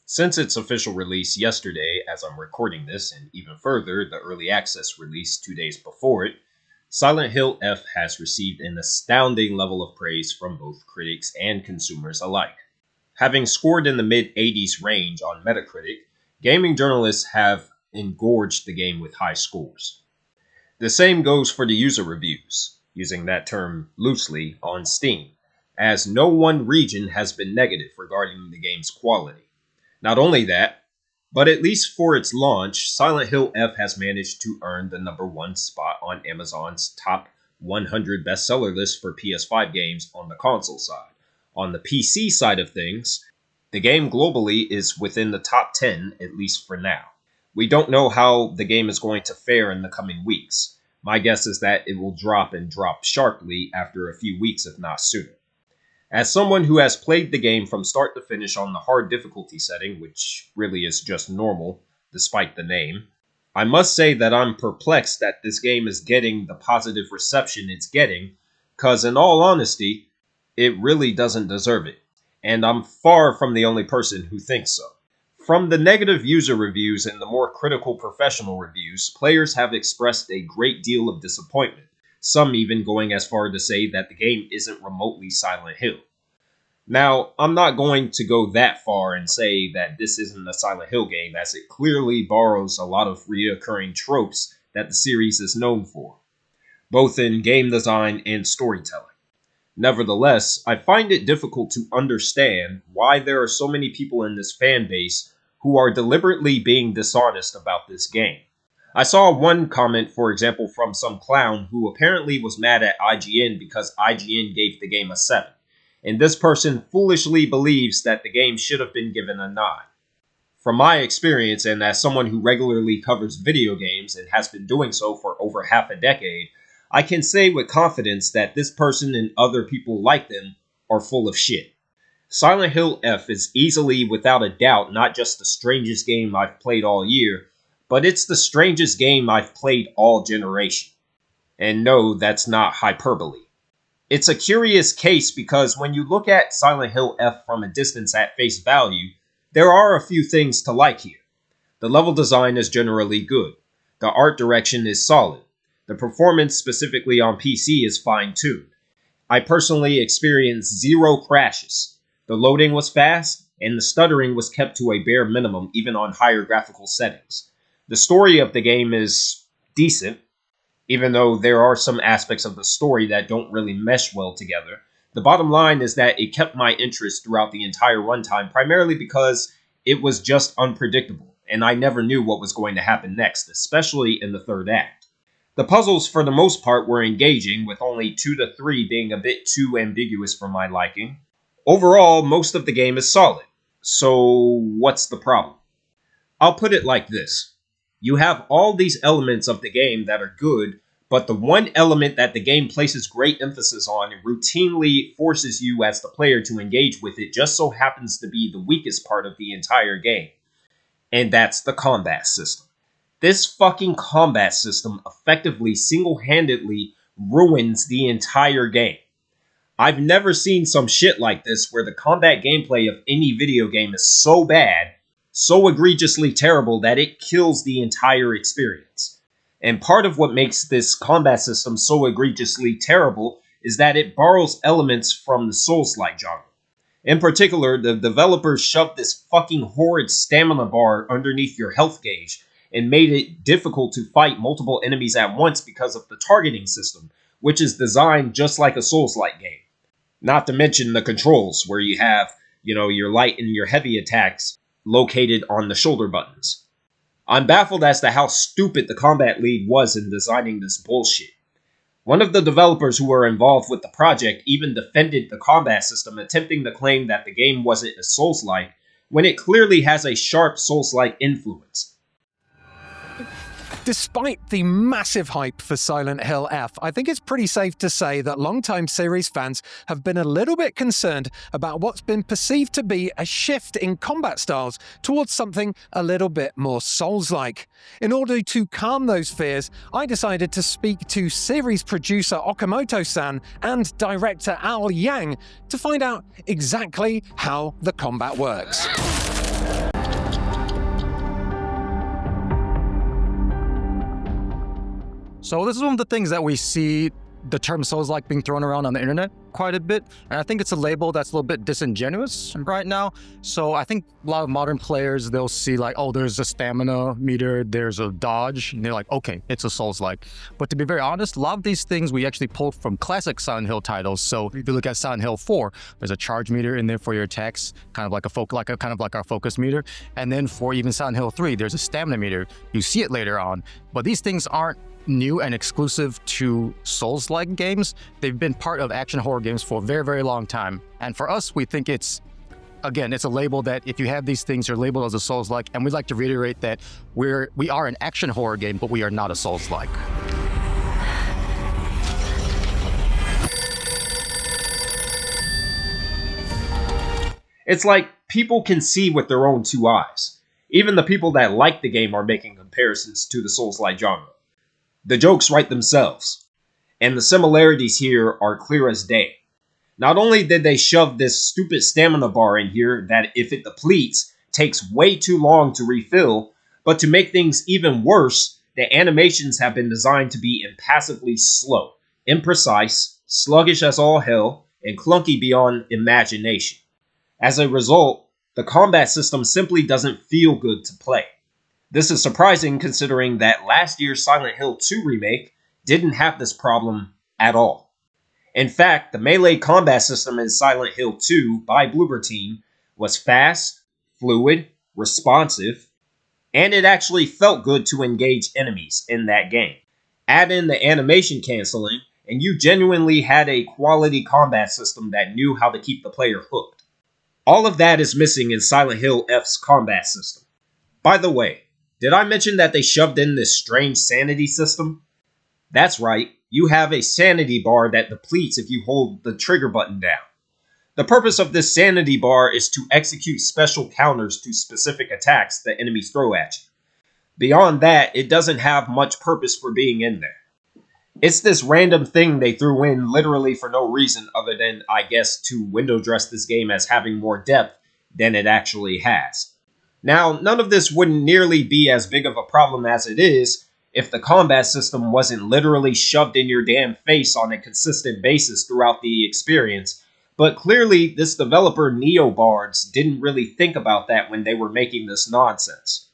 Since its official release yesterday, as I'm recording this, and even further, the early access release 2 days before it, Silent Hill F has received an astounding level of praise from both critics and consumers alike. Having scored in the mid-80s range on Metacritic, gaming journalists have engorged the game with high scores. The same goes for the user reviews, using that term loosely, on Steam, as no one region has been negative regarding the game's quality. Not only that, but at least for its launch, Silent Hill F has managed to earn the #1 spot on Amazon's top 100 bestseller list for PS5 games on the console side. On the PC side of things, the game globally is within the top 10, at least for now. We don't know how the game is going to fare in the coming weeks. My guess is that it will drop sharply after a few weeks, if not sooner. As someone who has played the game from start to finish on the hard difficulty setting, which really is just normal, despite the name, I must say that I'm perplexed that this game is getting the positive reception it's getting, cause in all honesty, it really doesn't deserve it, and I'm far from the only person who thinks so. From the negative user reviews and the more critical professional reviews, players have expressed a great deal of disappointment, some even going as far to say that the game isn't remotely Silent Hill. Now, I'm not going to go that far and say that this isn't a Silent Hill game, as it clearly borrows a lot of reoccurring tropes that the series is known for, both in game design and storytelling. Nevertheless, I find it difficult to understand why there are so many people in this fan base who are deliberately being dishonest about this game. I saw one comment, for example, from some clown who apparently was mad at IGN because IGN gave the game a 7, and this person foolishly believes that the game should have been given a 9. From my experience, and as someone who regularly covers video games and has been doing so for over half a decade, I can say with confidence that this person and other people like them are full of shit. Silent Hill F is easily, without a doubt, not just the strangest game I've played all year, but it's the strangest game I've played all generation. And no, that's not hyperbole. It's a curious case because when you look at Silent Hill F from a distance at face value, there are a few things to like here. The level design is generally good. The art direction is solid. The performance specifically on PC is fine-tuned. I personally experienced 0 crashes. The loading was fast, and the stuttering was kept to a bare minimum even on higher graphical settings. The story of the game is decent, even though there are some aspects of the story that don't really mesh well together. The bottom line is that it kept my interest throughout the entire runtime, primarily because it was just unpredictable, and I never knew what was going to happen next, especially in the third act. The puzzles, for the most part, were engaging, with only 2 to 3 being a bit too ambiguous for my liking. Overall, most of the game is solid. So, what's the problem? I'll put it like this. You have all these elements of the game that are good, but the one element that the game places great emphasis on and routinely forces you as the player to engage with it just so happens to be the weakest part of the entire game. And that's the combat system. This fucking combat system effectively single-handedly ruins the entire game. I've never seen some shit like this where the combat gameplay of any video game is so bad, so egregiously terrible that it kills the entire experience. And part of what makes this combat system so egregiously terrible is that it borrows elements from the Souls-like genre. In particular, the developers shoved this fucking horrid stamina bar underneath your health gauge and made it difficult to fight multiple enemies at once because of the targeting system, which is designed just like a Souls-like game. Not to mention the controls, where you have, your light and your heavy attacks located on the shoulder buttons. I'm baffled as to how stupid the combat lead was in designing this bullshit. One of the developers who were involved with the project even defended the combat system, attempting to claim that the game wasn't a Souls-like, when it clearly has a sharp Souls-like influence. Despite the massive hype for Silent Hill F, I think it's pretty safe to say that longtime series fans have been a little bit concerned about what's been perceived to be a shift in combat styles towards something a little bit more Souls-like. In order to calm those fears, I decided to speak to series producer Okamoto-san and director Al Yang to find out exactly how the combat works. So this is one of the things that we see the term Souls-like being thrown around on the internet quite a bit. And I think it's a label that's a little bit disingenuous right now. So I think a lot of modern players, they'll see like, oh, there's a stamina meter, there's a dodge, and they're like, okay, it's a Souls-like. But to be very honest, a lot of these things we actually pulled from classic Silent Hill titles. So if you look at Silent Hill 4, there's a charge meter in there for your attacks, kind of like our focus meter. And then for even Silent Hill 3, there's a stamina meter. You see it later on, but these things aren't new and exclusive to Souls-like games. They've been part of action horror games for a very, very long time. And for us, we think it's a label that if you have these things, you're labeled as a Souls-like. And we'd like to reiterate that we are an action horror game, but we are not a Souls-like. It's like people can see with their own two eyes. Even the people that like the game are making comparisons to the Souls-like genre. The jokes write themselves, and the similarities here are clear as day. Not only did they shove this stupid stamina bar in here that if it depletes, takes way too long to refill, but to make things even worse, the animations have been designed to be impassively slow, imprecise, sluggish as all hell, and clunky beyond imagination. As a result, the combat system simply doesn't feel good to play. This is surprising considering that last year's Silent Hill 2 remake didn't have this problem at all. In fact, the melee combat system in Silent Hill 2 by Bloober Team was fast, fluid, responsive, and it actually felt good to engage enemies in that game. Add in the animation canceling, and you genuinely had a quality combat system that knew how to keep the player hooked. All of that is missing in Silent Hill F's combat system. By the way, did I mention that they shoved in this strange sanity system? That's right, you have a sanity bar that depletes if you hold the trigger button down. The purpose of this sanity bar is to execute special counters to specific attacks that enemies throw at you. Beyond that, it doesn't have much purpose for being in there. It's this random thing they threw in literally for no reason other than, I guess, to window dress this game as having more depth than it actually has. Now, none of this wouldn't nearly be as big of a problem as it is if the combat system wasn't literally shoved in your damn face on a consistent basis throughout the experience, but clearly this developer NeoBards didn't really think about that when they were making this nonsense.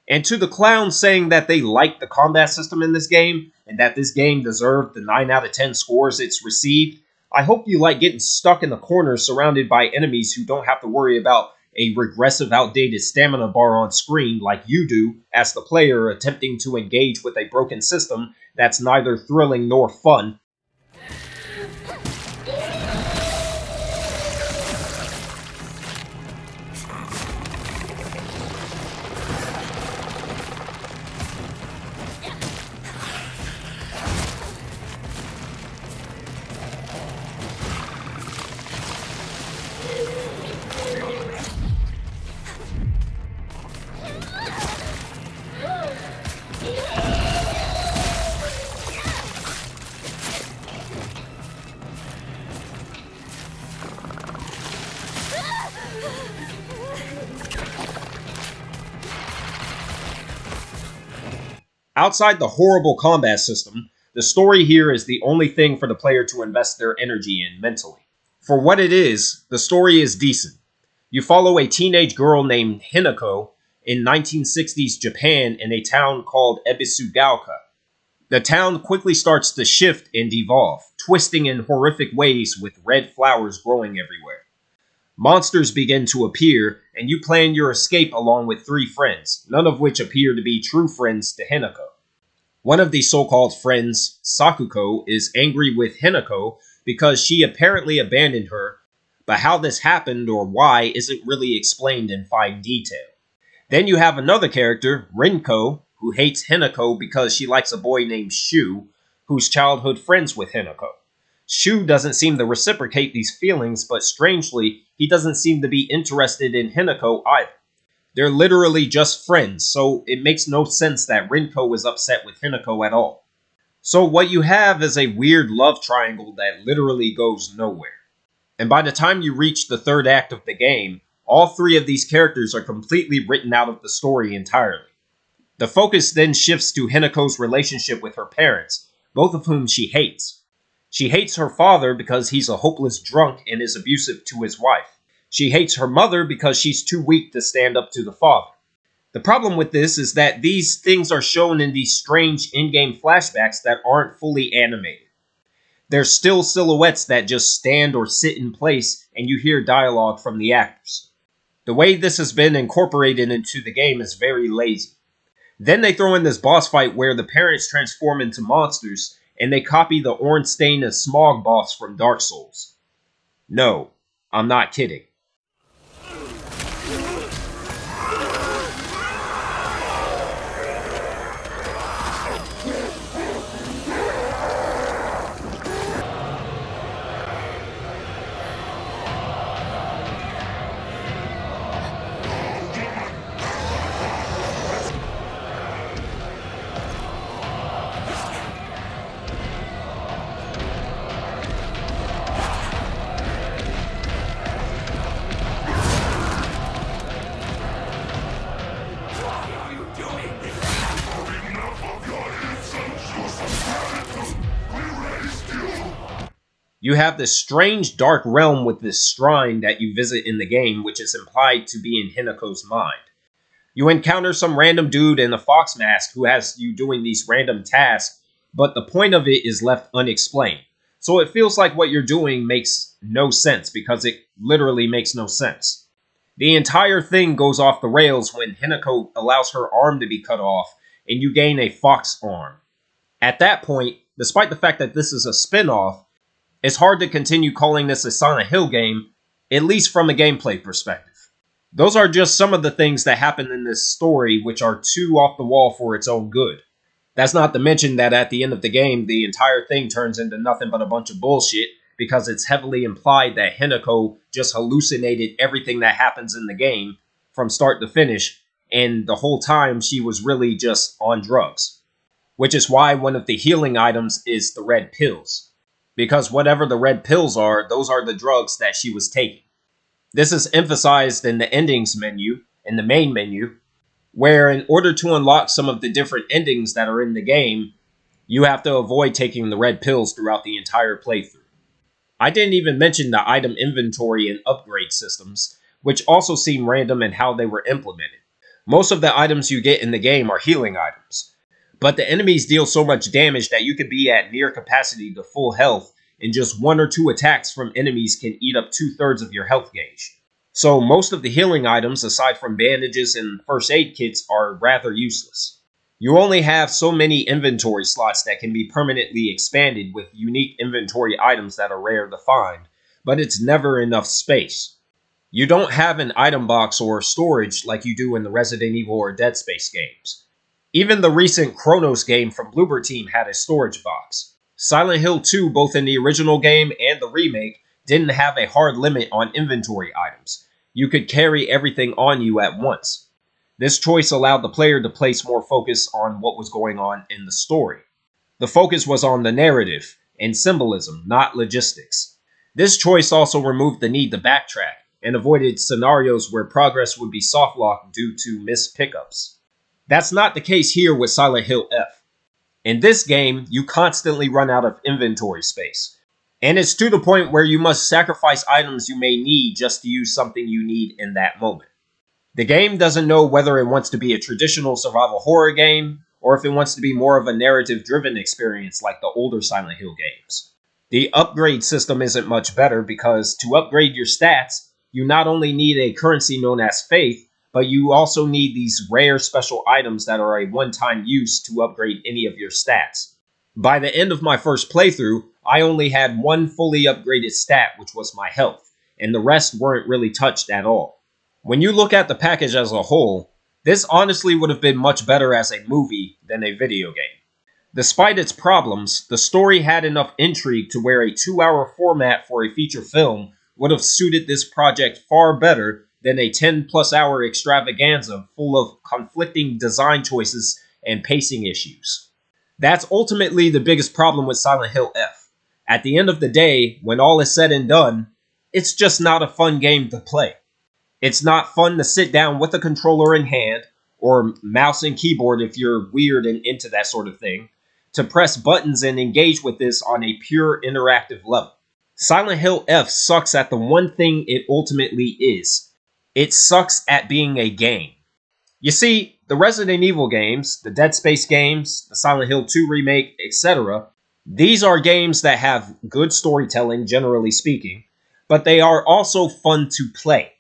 And to the clowns saying that they liked the combat system in this game, and that this game deserved the 9 out of 10 scores it's received, I hope you like getting stuck in the corner surrounded by enemies who don't have to worry about a regressive, outdated stamina bar on screen like you do as the player attempting to engage with a broken system that's neither thrilling nor fun. Outside the horrible combat system, the story here is the only thing for the player to invest their energy in mentally. For what it is, the story is decent. You follow a teenage girl named Hinako in 1960s Japan in a town called Ebisugaoka. The town quickly starts to shift and evolve, twisting in horrific ways with red flowers growing everywhere. Monsters begin to appear, and you plan your escape along with 3 friends, none of which appear to be true friends to Hinako. One of these so-called friends, Sakuko, is angry with Hinako because she apparently abandoned her, but how this happened or why isn't really explained in fine detail. Then you have another character, Rinko, who hates Hinako because she likes a boy named Shu, who's childhood friends with Hinako. Shu doesn't seem to reciprocate these feelings, but strangely, he doesn't seem to be interested in Hinako either. They're literally just friends, so it makes no sense that Rinko is upset with Hinako at all. So what you have is a weird love triangle that literally goes nowhere. And by the time you reach the 3rd act of the game, all 3 of these characters are completely written out of the story entirely. The focus then shifts to Hinako's relationship with her parents, both of whom she hates. She hates her father because he's a hopeless drunk and is abusive to his wife. She hates her mother because she's too weak to stand up to the father. The problem with this is that these things are shown in these strange in-game flashbacks that aren't fully animated. They're still silhouettes that just stand or sit in place, and you hear dialogue from the actors. The way this has been incorporated into the game is very lazy. Then they throw in this boss fight where the parents transform into monsters, and they copy the Ornstein and Smog boss from Dark Souls. No, I'm not kidding. You have this strange dark realm with this shrine that you visit in the game, which is implied to be in Hinako's mind. You encounter some random dude in a fox mask who has you doing these random tasks, but the point of it is left unexplained. So it feels like what you're doing makes no sense, because it literally makes no sense. The entire thing goes off the rails when Hinako allows her arm to be cut off, and you gain a fox arm. At that point, despite the fact that this is a spin-off, it's hard to continue calling this a Silent Hill game, at least from a gameplay perspective. Those are just some of the things that happen in this story which are too off the wall for its own good. That's not to mention that at the end of the game, the entire thing turns into nothing but a bunch of bullshit, because it's heavily implied that Hinako just hallucinated everything that happens in the game from start to finish, and the whole time she was really just on drugs. Which is why one of the healing items is the red pills. Because whatever the red pills are, those are the drugs that she was taking. This is emphasized in the endings menu, in the main menu, where in order to unlock some of the different endings that are in the game, you have to avoid taking the red pills throughout the entire playthrough. I didn't even mention the item inventory and upgrade systems, which also seem random in how they were implemented. Most of the items you get in the game are healing items, but the enemies deal so much damage that you could be at near capacity to full health, and just 1 or 2 attacks from enemies can eat up 2/3 of your health gauge. So most of the healing items, aside from bandages and first aid kits, are rather useless. You only have so many inventory slots that can be permanently expanded with unique inventory items that are rare to find, but it's never enough space. You don't have an item box or storage like you do in the Resident Evil or Dead Space games. Even the recent Chronos game from Bloober Team had a storage box. Silent Hill 2, both in the original game and the remake, didn't have a hard limit on inventory items. You could carry everything on you at once. This choice allowed the player to place more focus on what was going on in the story. The focus was on the narrative and symbolism, not logistics. This choice also removed the need to backtrack and avoided scenarios where progress would be softlocked due to missed pickups. That's not the case here with Silent Hill F. In this game, you constantly run out of inventory space, and it's to the point where you must sacrifice items you may need just to use something you need in that moment. The game doesn't know whether it wants to be a traditional survival horror game, or if it wants to be more of a narrative-driven experience like the older Silent Hill games. The upgrade system isn't much better because to upgrade your stats, you not only need a currency known as faith, but you also need these rare special items that are a one-time use to upgrade any of your stats. By the end of my first playthrough, I only had one fully upgraded stat, which was my health, and the rest weren't really touched at all. When you look at the package as a whole, this honestly would have been much better as a movie than a video game. Despite its problems, the story had enough intrigue to where a 2-hour format for a feature film would have suited this project far better than a 10-plus hour extravaganza full of conflicting design choices and pacing issues. That's ultimately the biggest problem with Silent Hill F. At the end of the day, when all is said and done, it's just not a fun game to play. It's not fun to sit down with a controller in hand, or mouse and keyboard if you're weird and into that sort of thing, to press buttons and engage with this on a pure interactive level. Silent Hill F sucks at the one thing it ultimately is. It sucks at being a game. You see, the Resident Evil games, the Dead Space games, the Silent Hill 2 remake, etc., these are games that have good storytelling, generally speaking, but they are also fun to play.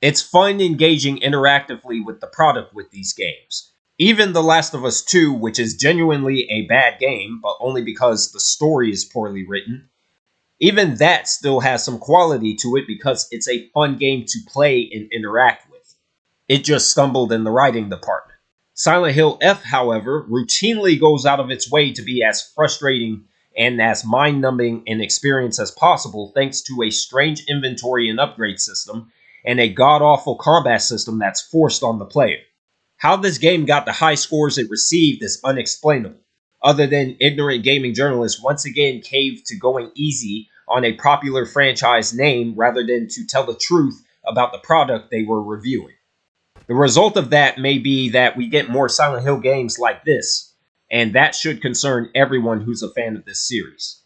It's fun engaging interactively with the product with these games. Even The Last of Us 2, which is genuinely a bad game, but only because the story is poorly written, even that still has some quality to it because it's a fun game to play and interact with. It just stumbled in the writing department. Silent Hill F, however, routinely goes out of its way to be as frustrating and as mind-numbing an experience as possible thanks to a strange inventory and upgrade system and a god-awful combat system that's forced on the player. How this game got the high scores it received is unexplainable, other than ignorant gaming journalists once again caved to going easy on a popular franchise name rather than to tell the truth about the product they were reviewing. The result of that may be that we get more Silent Hill games like this, and that should concern everyone who's a fan of this series.